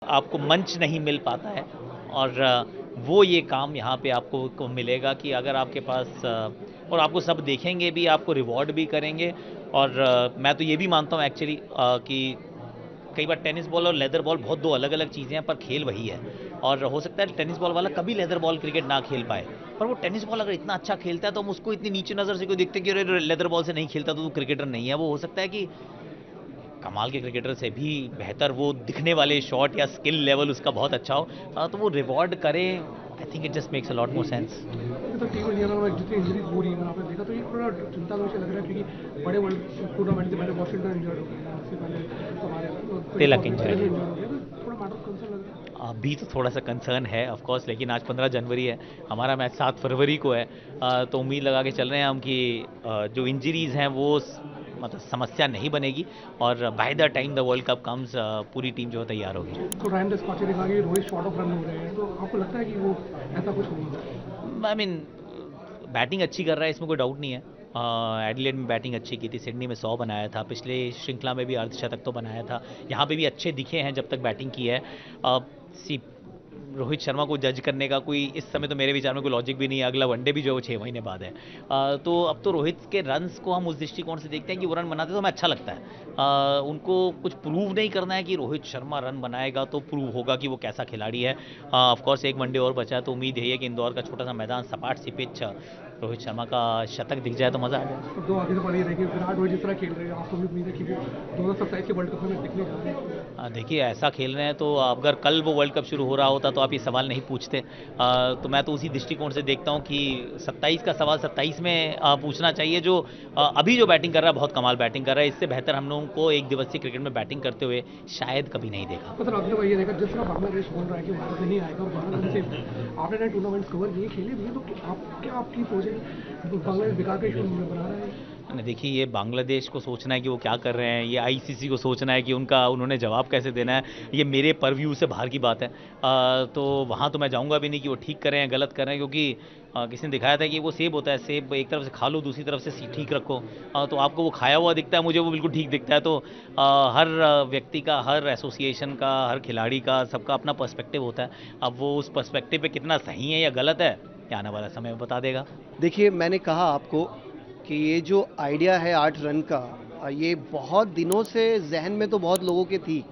आपको मंच नहीं मिल पाता है। और वो ये काम यहाँ पे आपको को मिलेगा कि अगर आपके पास और आपको सब देखेंगे भी, आपको रिवॉर्ड भी करेंगे। और मैं तो ये भी मानता हूँ एक्चुअली कि कई बार टेनिस बॉल और लेदर बॉल बहुत दो अलग अलग चीज़ें हैं, पर खेल वही है। और हो सकता है टेनिस बॉल वाला कभी लेदर बॉल क्रिकेट ना खेल पाए, पर वो टेनिस बॉल अगर इतना अच्छा खेलता है तो हम उसको इतनी नीचे नज़र से कोई देखते कि अरे लेदर बॉल से नहीं खेलता तो क्रिकेटर नहीं है। वो हो सकता है कि कमाल के क्रिकेटर से भी बेहतर वो दिखने वाले शॉट या स्किल लेवल उसका बहुत अच्छा हो, तो वो रिवॉर्ड करें। I think it just makes a lot more sense. तो टीम इंडिया में जितनी इंजरीज हो रही है मैंने आपने देखा तो ये थोड़ा चिंता का विषय लग रहा है क्योंकि बड़े वर्ल्ड टूर्नामेंट से पहले वॉशिंगटन इंजर्ड हो गया, उससे पहले हमारे एक तिलक और इंजर्ड तिलक है। इंजर्ड हो गया, तो थोड़ा मैटर ऑफ कंसर्न लग रहा है। अभी तो थोड़ा सा कंसर्न है ऑफ कोर्स, लेकिन आज 15 जनवरी है, हमारा मैच 7 फरवरी को है। तो उम्मीद लगा के चल रहे हैं हम कि जो इंजरीज हैं वो मतलब समस्या नहीं बनेगी, और by the time the world cup comes पूरी टीम जो है तैयार होगी। तो रायन डिस्पाचे ने कहा कि रोहित शॉर्ट ऑफ रन हो रहे हैं, तो आपको लगता है कि वो ऐसा कुछ होगा? आई मीन बैटिंग अच्छी कर रहा है, इसमें कोई डाउट नहीं है। एडिलेड में बैटिंग अच्छी की थी, सिडनी में 100 बनाया था, पिछले श्रृंखला में भी अर्धशतक तो बनाया था, यहाँ पे भी अच्छे दिखे हैं जब तक बैटिंग की है। सी रोहित शर्मा को जज करने का कोई इस समय तो मेरे विचार में कोई लॉजिक भी नहीं है। अगला वनडे भी जो है वो 6 महीने बाद है। तो अब तो रोहित के रन्स को हम उस दृष्टिकोण से देखते हैं कि वो रन बनाते तो हमें अच्छा लगता है। उनको कुछ प्रूव नहीं करना है कि रोहित शर्मा रन बनाएगा तो प्रूव होगा कि वो कैसा खिलाड़ी है। ऑफ कोर्स एक वनडे और बचा है, तो उम्मीद यही है कि इंदौर का छोटा सा मैदान, सपाट सी पिच, रोहित शर्मा का शतक दिख जाए तो मज़ा आ जाए। तो दो आगे से पड़ी रहेगी, विराट रोहित जिस तरह खेल रहे हैं आपको भी उम्मीद है कि वो 2027 के वर्ल्ड कप में दिखने जा रहे हैं? देखिए ऐसा खेल रहे हैं तो अगर कल वो वर्ल्ड कप शुरू हो रहा होता तो आप ये सवाल नहीं पूछते। तो मैं तो उसी दृष्टिकोण से देखता हूँ कि 27 का सवाल 27 में पूछना चाहिए। जो अभी जो बैटिंग कर रहा है बहुत कमाल बैटिंग कर रहा है, इससे बेहतर हम लोगों को एक दिवसीय क्रिकेट में बैटिंग करते हुए शायद कभी नहीं देखा। तो सर अभी तो ये देखा जिस तरह बांग्लादेश बोल रहा है कि भारत नहीं आएगा और बांग्लादेश से आपने नए टूर्नामेंट्स कवर किए खेले भी हैं, तो आप क्या आपकी सोच है? बांग्लादेश बेकार का इशू बना रहा है? नहीं, देखिए ये बांग्लादेश को सोचना है कि वो क्या कर रहे हैं, ये आईसीसी को सोचना है कि उन्होंने जवाब कैसे देना है, ये मेरे परव्यू से बाहर की बात है। तो वहाँ तो मैं जाऊँगा भी नहीं कि वो ठीक कर रहे हैं गलत कर रहे हैं, क्योंकि किसी ने दिखाया था कि वो सेब होता है, सेब एक तरफ से खा लो दूसरी तरफ से ठीक रखो। तो आपको वो खाया हुआ दिखता है, मुझे वो बिल्कुल ठीक दिखता है। तो हर व्यक्ति का, हर एसोसिएशन का, हर खिलाड़ी का, सबका अपना पर्सपेक्टिव होता है। अब वो उस पर्सपेक्टिव पे कितना सही है या गलत है, ये आने वाला समय बता देगा। देखिए, मैंने कहा आपको कि ये जो आइडिया है 8 रन का, ये बहुत दिनों से जहन में तो बहुत लोगों के थी।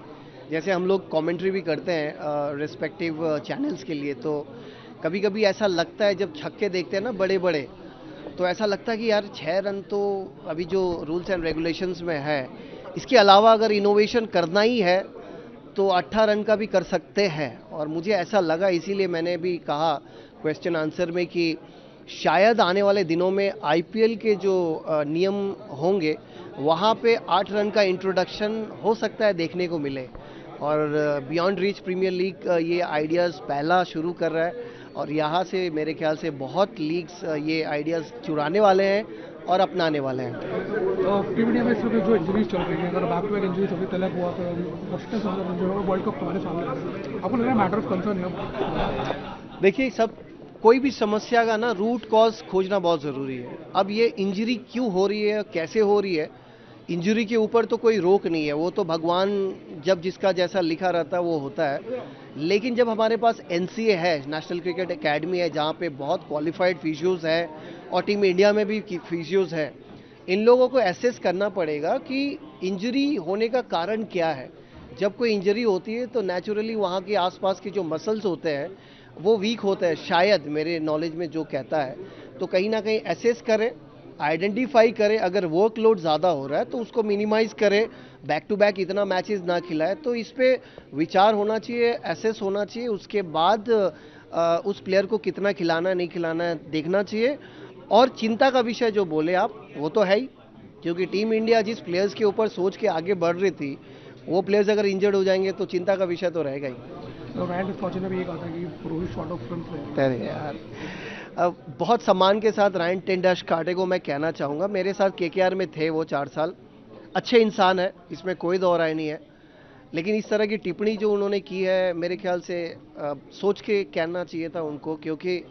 जैसे हम लोग कमेंट्री भी करते हैं रिस्पेक्टिव चैनल्स के लिए, तो कभी कभी ऐसा लगता है जब छक्के देखते हैं ना बड़े बड़े, तो ऐसा लगता है कि यार 6 रन तो अभी जो रूल्स एंड रेगुलेशंस में है, इसके अलावा अगर इनोवेशन करना ही है तो 8 रन का भी कर सकते हैं। और मुझे ऐसा लगा, इसीलिए मैंने भी कहा क्वेश्चन आंसर में कि शायद आने वाले दिनों में आईपीएल के जो नियम होंगे वहाँ पे 8 रन का इंट्रोडक्शन हो सकता है देखने को मिले। और बियॉन्ड रीच प्रीमियर लीग ये आइडियाज़ पहला शुरू कर रहा है, और यहाँ से मेरे ख्याल से बहुत लीग्स ये आइडियाज़ चुराने वाले हैं और अपनाने वाले हैं। टीम इंडिया में इस वक्त जो इंजरीज चल रही है, अगर बैक टू बैक इंजरीज होगी, तलक हुआ तो वॉशिंगटन सुंदर जो है वर्ल्ड कप हमारे सामने आ रहा है, आपको लग रहा है मैटर ऑफ कंसर्न है? देखिए, सब कोई भी समस्या का ना रूट कॉज खोजना बहुत ज़रूरी है। अब ये इंजरी क्यों हो रही है, कैसे हो रही है, इंजरी के ऊपर तो कोई रोक नहीं है, वो तो भगवान जब जिसका जैसा लिखा रहता है वो होता है। लेकिन जब हमारे पास एनसीए है, नेशनल क्रिकेट एकेडमी है, जहाँ पे बहुत क्वालिफाइड फिजियोज है और टीम इंडिया में भी फिजियोज है, इन लोगों को एसेस करना पड़ेगा कि इंजरी होने का कारण क्या है। जब कोई इंजरी होती है तो नेचुरली वहाँ के आसपास के जो मसल्स होते हैं वो वीक होते हैं, शायद मेरे नॉलेज में जो कहता है। तो कहीं ना कहीं एसेस करें, आइडेंटिफाई करें, अगर वर्कलोड ज़्यादा हो रहा है तो उसको मिनिमाइज़ करें, बैक टू बैक इतना मैचेस ना खिलाए। तो इस पे विचार होना चाहिए, एसेस होना चाहिए, उसके बाद उस प्लेयर को कितना खिलाना नहीं खिलाना देखना चाहिए। और चिंता का विषय जो बोले आप, वो तो है ही, क्योंकि टीम इंडिया जिस प्लेयर्स के ऊपर सोच के आगे बढ़ रही थी, वो प्लेयर्स अगर इंजर्ड हो जाएंगे तो चिंता का विषय तो रहेगा ही। तो रायन डिस्पाचे ने भी ये कहा था कि रोहित शॉर्ट ऑफ रन है। अरे यार, अब बहुत सम्मान के साथ रायन टेंडुलकर को मैं कहना चाहूँगा, मेरे साथ केकेआर में थे वो 4 साल, अच्छे इंसान है, इसमें कोई दो राय नहीं है। लेकिन इस तरह की टिप्पणी जो उन्होंने की है, मेरे ख्याल से सोच के कहना चाहिए था उनको, क्योंकि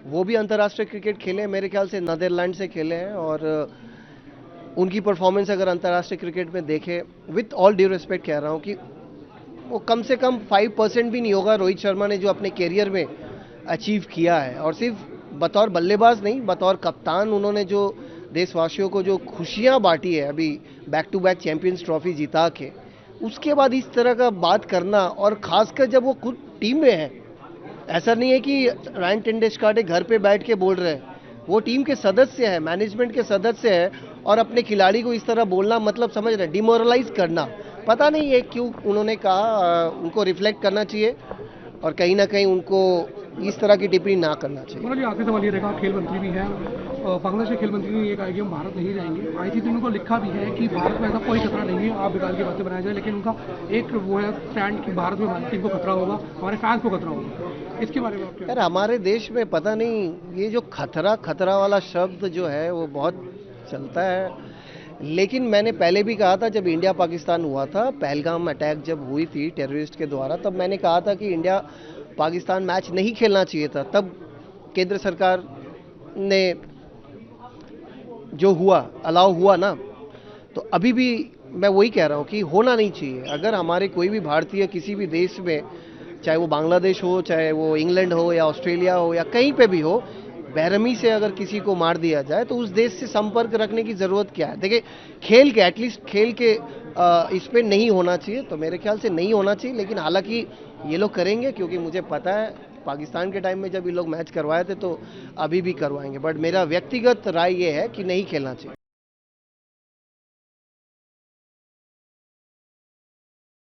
वो भी अंतर्राष्ट्रीय क्रिकेट खेले हैं, मेरे ख्याल से नीदरलैंड से खेले हैं। और उनकी परफॉर्मेंस अगर अंतर्राष्ट्रीय क्रिकेट में देखें, विथ ऑल ड्यू रिस्पेक्ट कह रहा हूँ कि वो कम से कम 5% भी नहीं होगा रोहित शर्मा ने जो अपने कैरियर में अचीव किया है। और सिर्फ बतौर बल्लेबाज नहीं, बतौर कप्तान उन्होंने जो देशवासियों को जो खुशियां बांटी है, अभी back to back champions trophy जीता के, उसके बाद इस तरह का बात करना, और खासकर जब वो खुद टीम में है। ऐसा नहीं है कि रायन टेंडुलकर घर पे बैठ के बोल रहे हैं, वो टीम के सदस्य है, मैनेजमेंट के सदस्य है, और अपने खिलाड़ी को इस तरह बोलना मतलब समझ रहे, डिमोरलाइज करना। पता नहीं ये क्यों उन्होंने कहा, उनको रिफ्लेक्ट करना चाहिए और कहीं ना कहीं उनको इस तरह की टिप्पणी ना करना चाहिए। मतलब ये आखिरी सवाल ये रहेगा, खेल मंत्री भी है, बांग्लादेश के खेल मंत्री ने ये कहा कि हम भारत नहीं जाएंगे। आईसीसी ने उनको लिखा भी है कि भारत में ऐसा कोई खतरा नहीं है, आप बेकार की बातें बनाया जाए, लेकिन उनका एक वो है स्टैंड कि भारत में हमारी टीम को खतरा होगा, हमारे फैंस को खतरा होगा। इसके बारे में आप क्या? यार हमारे देश में पता नहीं ये जो खतरा वाला शब्द जो है वो बहुत चलता है, लेकिन मैंने पहले भी कहा था, जब इंडिया पाकिस्तान हुआ था, पहलगाम अटैक जब हुई थी टेररिस्ट के द्वारा, तब मैंने कहा था कि इंडिया पाकिस्तान मैच नहीं खेलना चाहिए था। तब केंद्र सरकार ने जो हुआ, अलाउ हुआ ना, तो अभी भी मैं वही कह रहा हूँ कि होना नहीं चाहिए। अगर हमारे कोई भी भारतीय किसी भी देश में, चाहे वो बांग्लादेश हो, चाहे वो इंग्लैंड हो या ऑस्ट्रेलिया हो या कहीं पे भी हो, बेरहमी से अगर किसी को मार दिया जाए तो उस देश से संपर्क रखने की ज़रूरत क्या है? देखिए, खेल के एटलीस्ट खेल के इस पे नहीं होना चाहिए, तो मेरे ख्याल से नहीं होना चाहिए। लेकिन हालांकि ये लोग करेंगे, क्योंकि मुझे पता है पाकिस्तान के टाइम में जब ये लोग मैच करवाए थे तो अभी भी करवाएंगे, बट मेरा व्यक्तिगत राय ये है कि नहीं खेलना चाहिए।